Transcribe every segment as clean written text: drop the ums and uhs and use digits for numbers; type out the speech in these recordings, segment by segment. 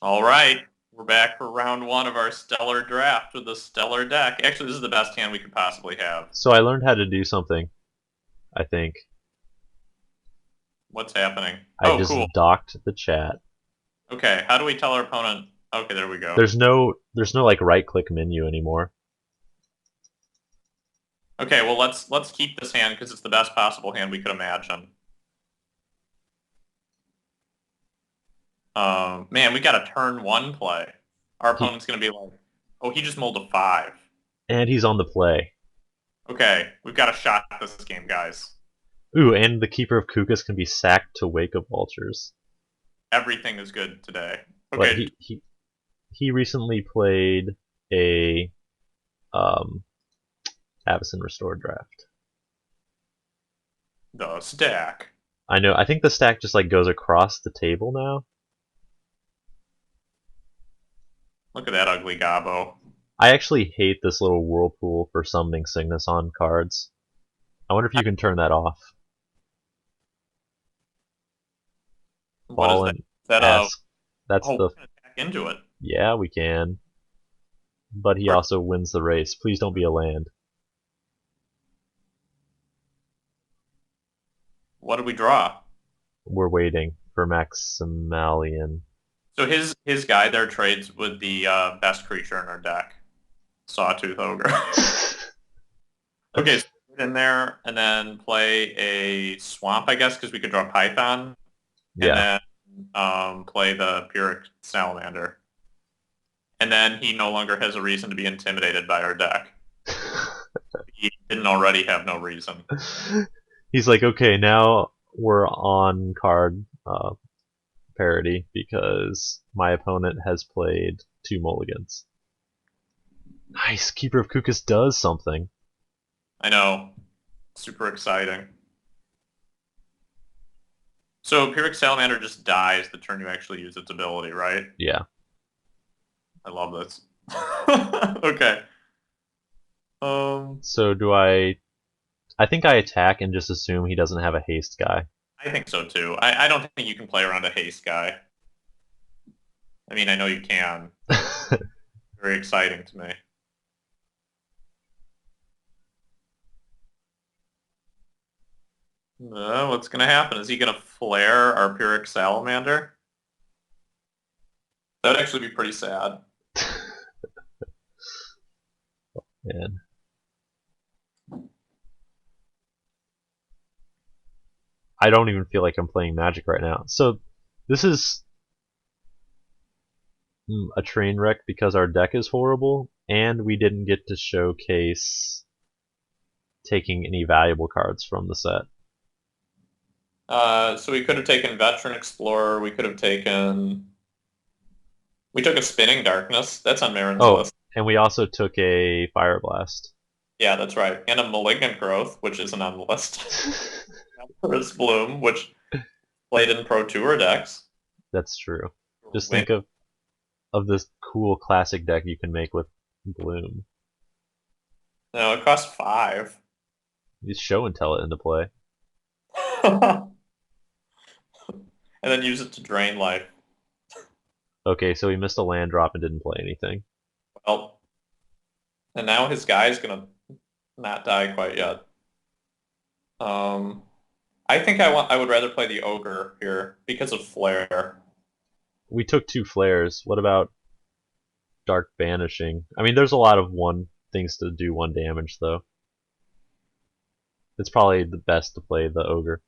All right, we're back for round one of our stellar draft with the stellar deck. Actually, this is the best hand we could possibly have. So I learned how to do something, I think. What's happening? I Oh, cool. just docked the chat. Okay, how do we tell our opponent? Okay, there we go. There's no like right click menu anymore. Okay, well let's keep this hand because it's the best possible hand we could imagine. Man, we got a turn one play. Our He opponent's gonna be like, oh, he just mulled a five. and he's on the play. Okay, we've got a shot at this game, guys. Ooh, and the keeper of Kukas can be sacked to Wake of Vultures. Everything is good today. But Okay, he recently played a um Avacyn Restored draft. the stack. I know. I think the stack just like goes across the table now. Look at that ugly gobbo. I actually hate this little whirlpool for summoning Cygnus on cards. I wonder if you can turn that off. What is that? Fallen Is that asks. That's oh, the we're gonna attack into it. Yeah, we can. But he also wins the race. Please don't be a land. What did we draw? We're waiting for Maximalian. So his guy there trades with the best creature in our deck, Sawtooth Ogre. Okay, so put it in there and then play a swamp, I guess, because we could draw Python, and Yeah. then play the Pyrrhic Salamander. And then he no longer has a reason to be intimidated by our deck. He didn't already have no reason. He's like, okay, now we're on card parity because my opponent has played two mulligans. Nice. Keeper of Kukas does something. I know, super exciting. So Pyrrhic Salamander just dies the turn you actually use its ability, right? Yeah. I love this. Okay. Um, So do I think I attack and just assume he doesn't have a haste guy. I think so too. I don't think you can play around a haste guy. I mean, I know you can, but very exciting to me. What's gonna happen? Is he gonna flare our Pyrrhic Salamander? That would actually be pretty sad. Man. I don't even feel like I'm playing Magic right now. So this is a train wreck because our deck is horrible and we didn't get to showcase taking any valuable cards from the set. So we could have taken Veteran Explorer. We took a Spinning Darkness. That's on Marin's Oh, list. and we also took a Fire Blast. Yeah, that's right. And a Malignant Growth, which isn't on the list. Chris Bloom, which played in Pro Tour decks. That's true. Just Win. think of this cool classic deck you can make with Bloom. No, it costs five. Use Show and Tell it into play. And then use it to drain life. Okay, so he missed a land drop and didn't play anything. Well, and now his guy's gonna not die quite yet. Um, I think I would rather play the ogre here because of flare. We took two flares. What about Dark Banishing? I mean, there's a lot of one things to do one damage though. It's probably the best to play the ogre.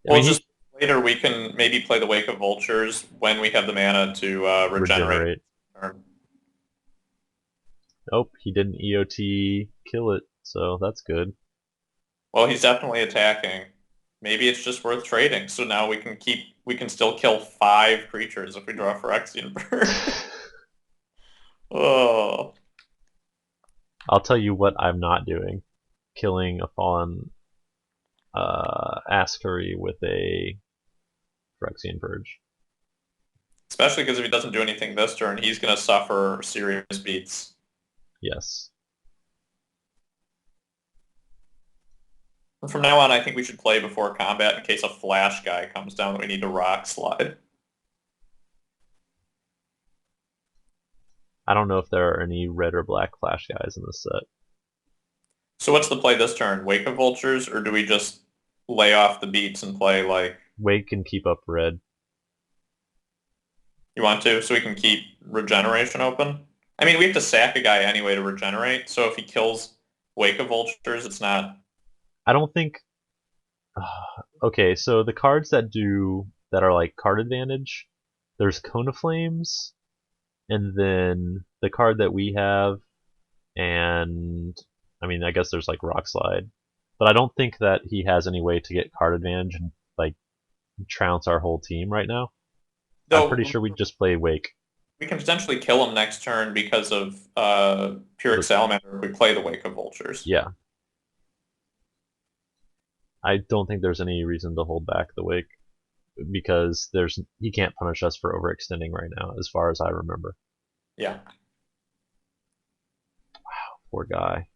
I Well, mean, just he later we can maybe play the Wake of Vultures when we have the mana to regenerate. regenerate. Nope, he didn't EOT kill it, so that's good. Well, he's definitely attacking. Maybe it's just worth trading. So now we can still kill five creatures if we draw Phyrexian Bird. Oh, I'll tell you what I'm not doing: killing a fallen Askari with a Phyrexian Purge. especially because if he doesn't do anything this turn, he's gonna suffer serious beats. Yes. And from now on, I think we should play before combat in case a flash guy comes down that we need to rock slide. I don't know if there are any red or black flash guys in this set. So what's the play this turn? Wake of Vultures, or do we just lay off the beats and play like Wake can keep up red. you want to, so we can keep regeneration open? I mean, we have to sack a guy anyway to regenerate, so if he kills Wake of Vultures, it's not. I don't think. Okay, so the cards that are like card advantage, there's Cone of Flames, and then the card that we have, and I mean, I guess there's like Rock Slide, but I don't think that he has any way to get card advantage and like trounce our whole team right now. I'm pretty Though sure we just play Wake. we can potentially kill him next turn because of Pyrrhic The, Salamander if we play the Wake of Vultures. yeah, I don't think there's any reason to hold back the Wake because there's he can't punish us for overextending right now, as far as I remember. Yeah. Poor guy.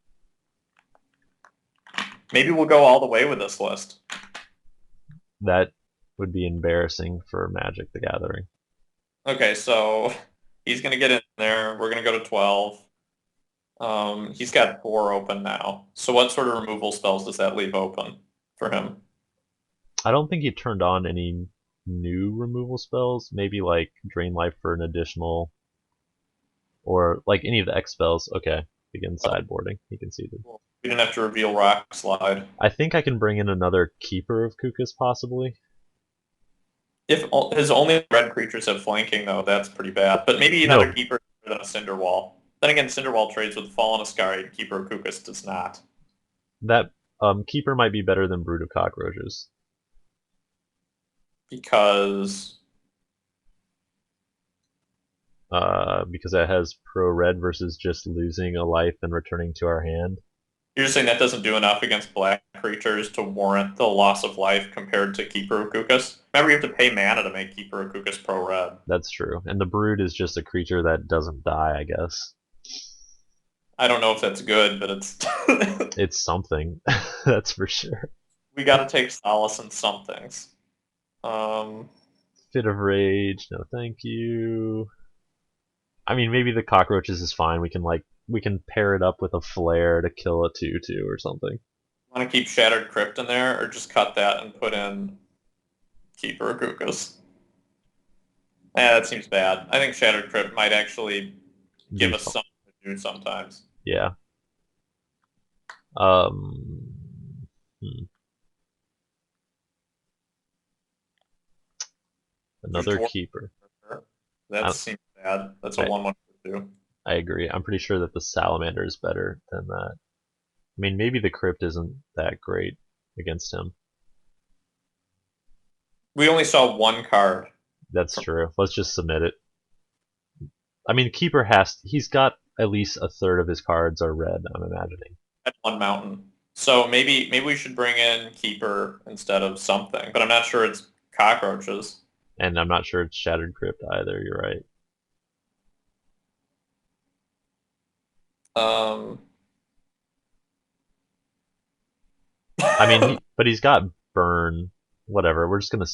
Maybe we'll go all the way with this list. That would be embarrassing for Magic the Gathering. Okay, so he's gonna get in there. We're gonna go to 12. He's got 4 open now. So what sort of removal spells does that leave open for him? I don't think he turned on any new removal spells. Maybe like Drain Life for an additional, or like any of the X spells. Okay, begin sideboarding. He conceded. We didn't have to reveal Rock Slide. I think I can bring in another Keeper of Kukas possibly. If his only red creatures have flanking, though, that's pretty bad. But maybe another No, keeper than a Cinderwall. Then again, Cinderwall trades with Fallen Ascari. Keeper of Kukas does not. that Keeper might be better than Brood of Cockroaches. Because Because it has pro red versus just losing a life and returning to our hand. you're just saying that doesn't do enough against black creatures to warrant the loss of life compared to Keeper of Kukas. Remember, you have to pay mana to make Keeper of Kukas pro red. That's true. And the Brood is just a creature that doesn't die, I guess. I don't know if that's good, but it's It's something, that's for sure. we got to take solace in some things. Um, Fit of Rage, no thank you. I mean, maybe the cockroaches is fine. We can pair it up with a flare to kill a 2/2 or something. Want to keep Shattered Crypt in there, or just cut that and put in Keeper of Kukas? That seems bad. I think Shattered Crypt might actually give Do us something to do sometimes. Yeah. Um. hmm. There's Another Dwarf. keeper. That I, seems bad. That's a I 1/1 for 2. I agree. I'm pretty sure that the salamander is better than that. I mean, maybe the crypt isn't that great against him. We only saw one card. That's true. Let's just submit it. I mean, keeper he's got at least a third of his cards are red, I'm imagining. At one mountain. So maybe we should bring in Keeper instead of something, but I'm not sure it's cockroaches. And I'm not sure it's Shattered Crypt either, you're right. Um, I mean, but he's got burn. Whatever. We're just gonna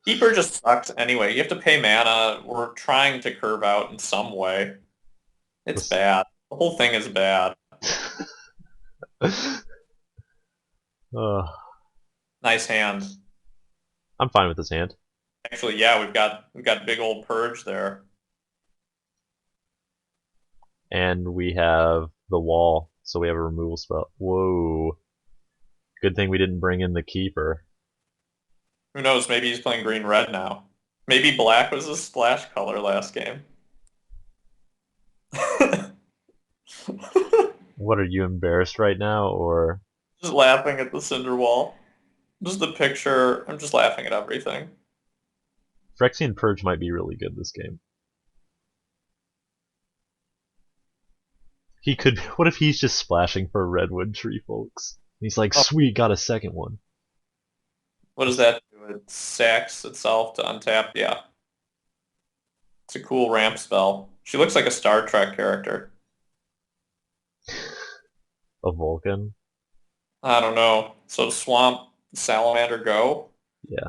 Keeper just sucks anyway. You have to pay mana. We're trying to curve out in some way. It's let's bad. The whole thing is bad. uh, Nice hand. I'm fine with this hand. Actually, yeah, we've got big old purge there. And we have the wall, so we have a removal spell. Whoa. Good thing we didn't bring in the keeper. Who knows? Maybe he's playing green red now. Maybe black was his splash color last game. What, are you embarrassed right now, or Just laughing at the cinder wall. Just the picture. I'm just laughing at everything. Phyrexian Purge might be really good this game? He could. What if he's just splashing for a redwood tree, folks? He's like, Oh, sweet, got a second one. what does that do? It sacks itself to untap. Yeah, it's a cool ramp spell. She looks like a Star Trek character. A Vulcan. I don't know. So swamp salamander go. Yeah.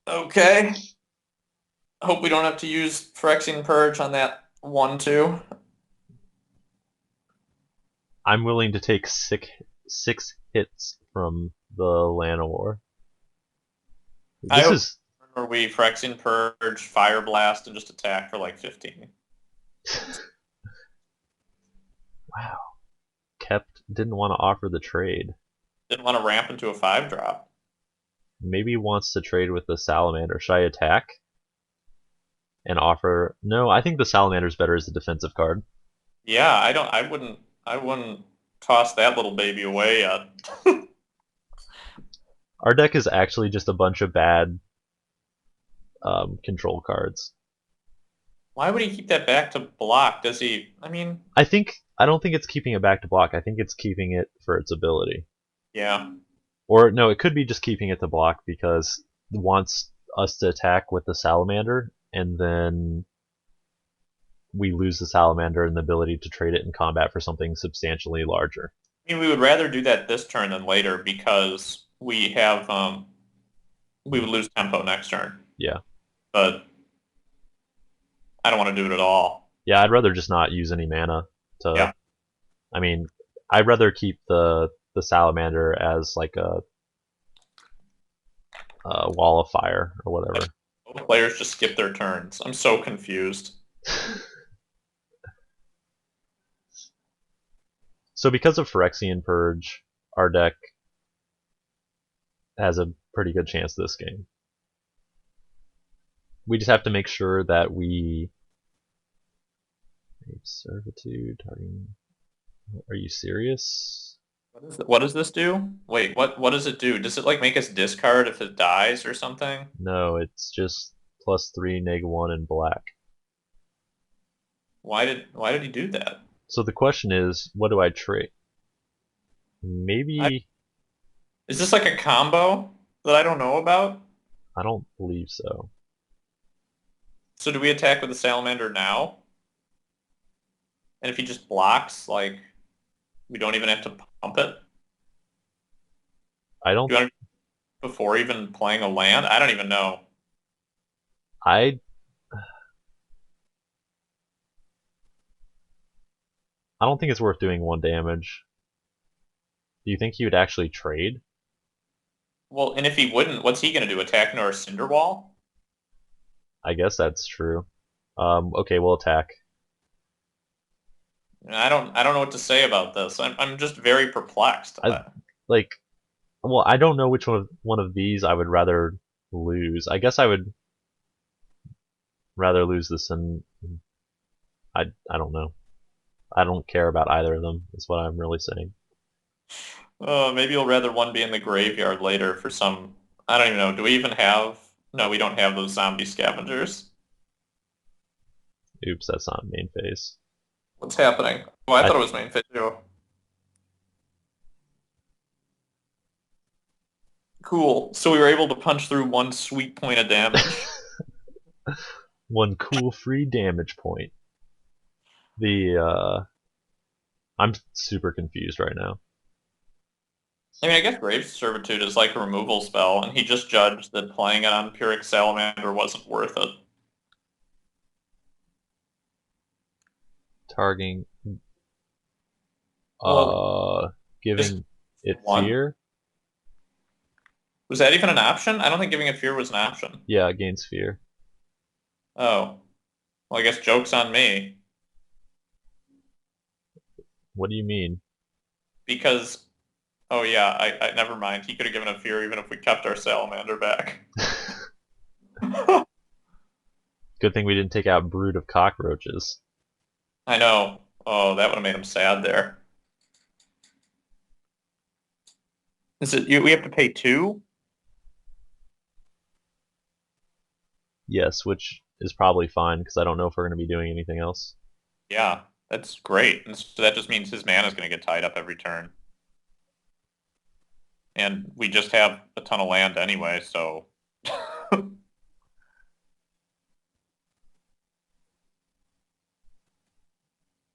Okay. Hope we don't have to use Phyrexian Purge on that 1-2. I'm willing to take six hits from the Llanowar. I This hope is where we Phyrexian Purge, Fire Blast, and just attack for like 15. wow. Kept didn't want to offer the trade. Didn't want to ramp into a 5-drop. Maybe wants to trade with the Salamander. Should I attack and offer? No, I think the Salamander's better as a defensive card. Yeah, I wouldn't toss that little baby away yet. Our deck is actually just a bunch of bad control cards. Why would he keep that back to block? Does he? I mean, I don't think it's keeping it back to block. I think it's keeping it for its ability. yeah. Or no, it could be just keeping it to block because it wants us to attack with the Salamander, and then we lose the Salamander and the ability to trade it in combat for something substantially larger. I mean, we would rather do that this turn than later because we would lose tempo next turn. Yeah. But I don't want to do it at all. Yeah, I'd rather just not use any mana to Yeah. I mean, I'd rather keep the Salamander as like a wall of fire or whatever. Both players just skip their turns. I'm so confused. So because of Phyrexian Purge, our deck has a pretty good chance this game. We just have to make sure that we servitude targeting. Are you serious? What does this do? Wait, what does it do? Does it like make us discard if it dies or something? No, it's just +3, -1, and black. Why did he do that? So the question is, what do I trade? I, Maybe is this like a combo that I don't know about? I don't believe so. So do we attack with the salamander now? And if he just blocks, like we don't even have to pump it? I don't. Do you want to before even playing a land? I don't even know. I I don't think it's worth doing 1 damage. Do you think he would actually trade? Well, and if he wouldn't, what's he gonna do? Attack into our cinder wall? I guess that's true. Okay, we'll attack. I don't know what to say about this. I'm just very perplexed. I like. Well, I don't know which one of these I would rather lose. I guess I would rather lose this than I don't know. I don't care about either of them. Is what I'm really saying. Maybe you'll rather one be in the graveyard later for some. I don't even know. Do we even have? No, we don't have those zombie scavengers. Oops, that's not main phase. What's happening? Oh, I I thought it was main phase too. Cool. So we were able to punch through one sweet point of damage. one cool free damage point. The I'm super confused right now. I mean, I guess Grave Servitude is like a removal spell, and he just judged that playing it on Pyrrhic Salamander wasn't worth it. Targeting Well, just giving it one. fear. Was that even an option? I don't think giving it fear was an option. Yeah, it gains fear. Oh. Well, I guess joke's on me. What do you mean? Because, oh yeah, I never mind. He could have given it fear even if we kept our Salamander back. Good thing we didn't take out brood of cockroaches. I know. Oh, that would have made him sad there. Is it we have to pay 2? Yes, which is probably fine because I don't know if we're going to be doing anything else. Yeah, that's great. And so that just means his mana is going to get tied up every turn. And we just have a ton of land anyway, so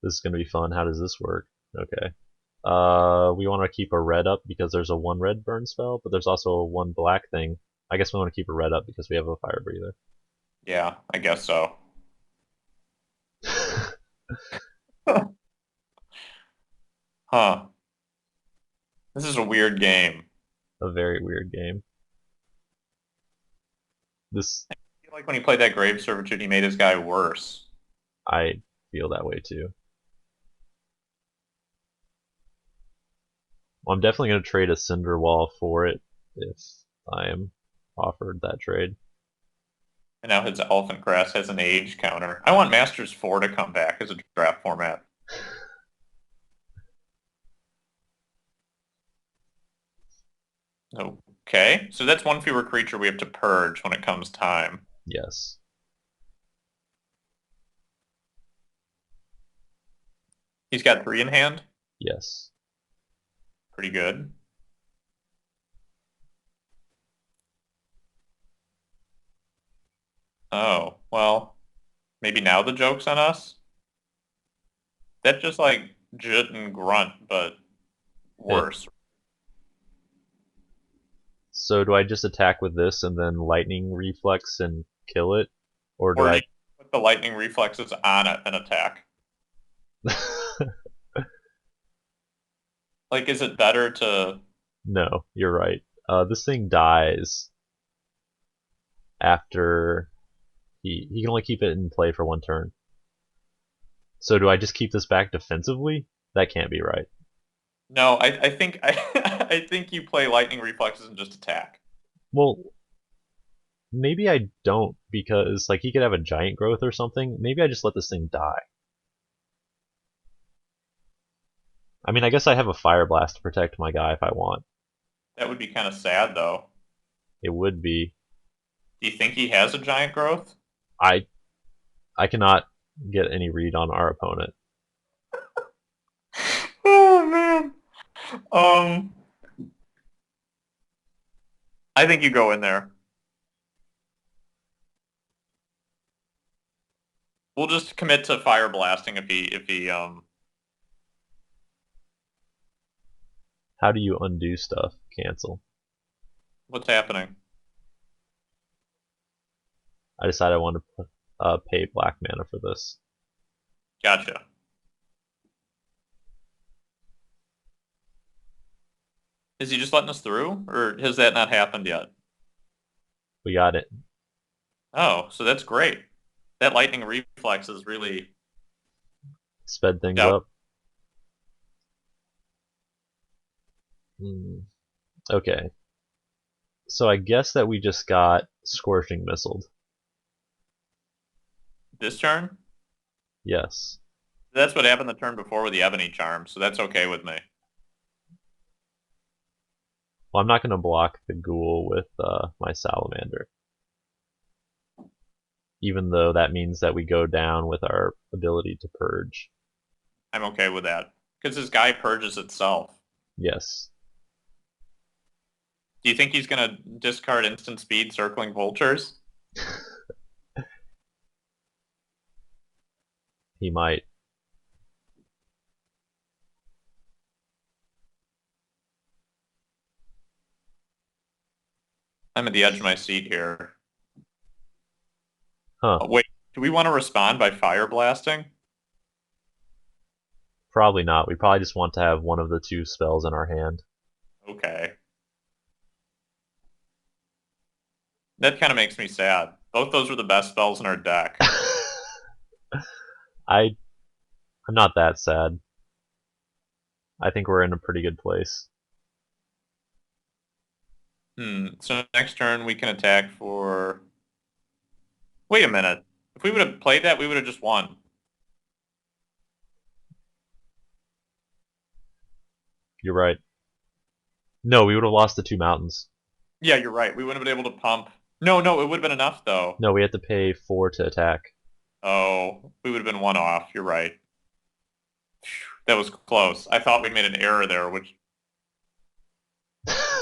This is going to be fun. How does this work? Okay. We want to keep a red up because there's a 1 red burn spell, but there's also a 1 black thing. I guess we want to keep a red up because we have a fire breather. yeah, I guess so. Huh. This is a weird game. A very weird game. This I feel like when he played that Grave Servitude, he made his guy worse. I feel that way too. Well, I'm definitely gonna trade a Cinder Wall for it if I am offered that trade. And now his Elephant Grass has an age counter. I want Masters 4 to come back as a draft format. Okay, so that's one fewer creature we have to purge when it comes time. Yes. He's got 3 in hand. Yes. Pretty good. Oh, well, maybe now the joke's on us? That's just like Jut and Grunt, but It, worse. so do I just attack with this and then lightning reflex and kill it? Or do Or do I you put the lightning reflexes on it and attack? Like, is it better to... No, you're right. This thing dies after he can only keep it in play for one turn. So do I just keep this back defensively? That can't be right. No, I think I think you play lightning reflexes and just attack. Well, maybe I don't because like he could have a giant growth or something. Maybe I just let this thing die. I mean, I guess I have a fire blast to protect my guy if I want. That would be kind of sad, though. It would be. Do you think he has a giant growth? I I cannot get any read on our opponent. Oh man. Um, I think you go in there. We'll just commit to fire blasting if he. How do you undo stuff? Cancel. What's happening? I decided I want to pay black mana for this. Gotcha. Is he just letting us through, or has that not happened yet? We got it. Oh, so that's great. That lightning reflex is really Sped worked things out. up. Hmm. Okay. So I guess that we just got Scorching Missiled. This turn? Yes. That's what happened the turn before with the Ebony Charm, so that's okay with me. Well, I'm not going to block the Ghoul with my Salamander, even though that means that we go down with our ability to purge. I'm okay with that. Because his guy purges itself. Yes. Do you think he's going to discard instant speed circling vultures? He might. I'm at the edge of my seat here. Huh. Oh, wait, do we want to respond by fire blasting? Probably not. We probably just want to have one of the two spells in our hand. Okay. That kind of makes me sad. Both those were the best spells in our deck. I I'm not that sad. I think we're in a pretty good place. So next turn we can attack for... Wait a minute. If we would have played that, we would have just won. You're right. No, we would have lost the two mountains. Yeah, you're right. We wouldn't have been able to pump. No, no, it would have been enough, though. No, we had to pay 4 to attack. Oh, we would have been one off. You're right. That was close. I thought we made an error there, which...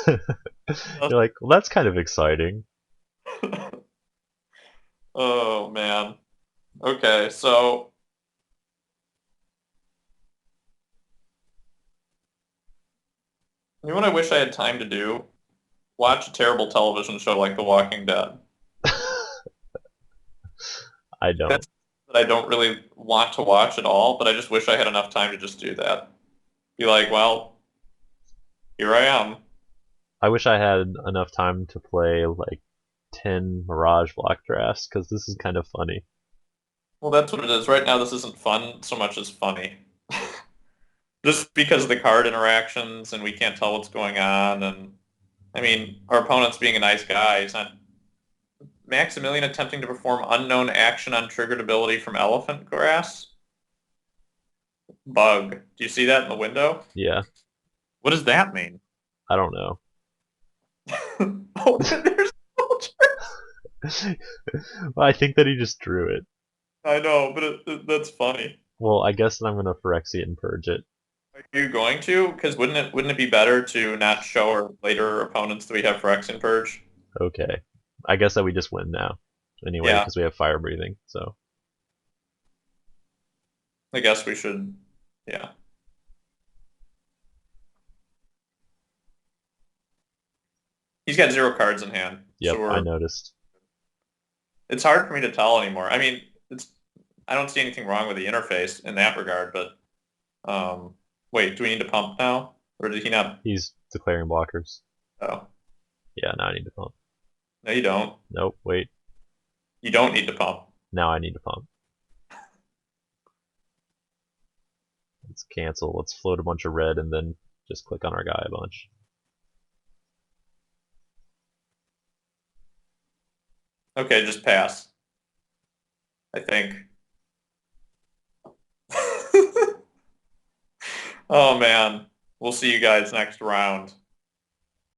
You're like, well, that's kind of exciting. Oh, man. Okay, so... You know what I wish I had time to do? Watch a terrible television show like The Walking Dead. I don't. That's that I don't really want to watch at all, but I just wish I had enough time to just do that. Be like, well, here I am. I wish I had enough time to play like 10 Mirage block drafts because this is kind of funny. Well, that's what it is. Right now, this isn't fun so much as funny. Just because of the card interactions and we can't tell what's going on. And I mean, our opponent's being a nice guy. He's not Maximilian attempting to perform unknown action on triggered ability from Elephant Grass. Bug. Do you see that in the window? Yeah, What does that mean? I don't know. Oh, there's Soldier. Well, I think that he just drew it. I know, but that's funny. Well, I guess that I'm gonna Phyrexian and purge it. Are you going to? Because wouldn't it be better to not show our later opponents that we have Phyrexian Purge? Okay. I guess that we just win now. Anyway, Yeah, because we have fire breathing. So I guess we should. Yeah. He's got 0 cards in hand, so yep, I we're. noticed. It's hard for me to tell anymore. I mean, it's. I don't see anything wrong with the interface in that regard, but wait, do we need to pump now, or did he not? He's declaring blockers. Oh, Yeah, now I need to pump. no, you don't. Nope, wait. You don't need to pump. Now I need to pump. Let's cancel. Let's float a bunch of red and then just click on our guy a bunch. Okay, just pass. I think. Oh man, we'll see you guys next round.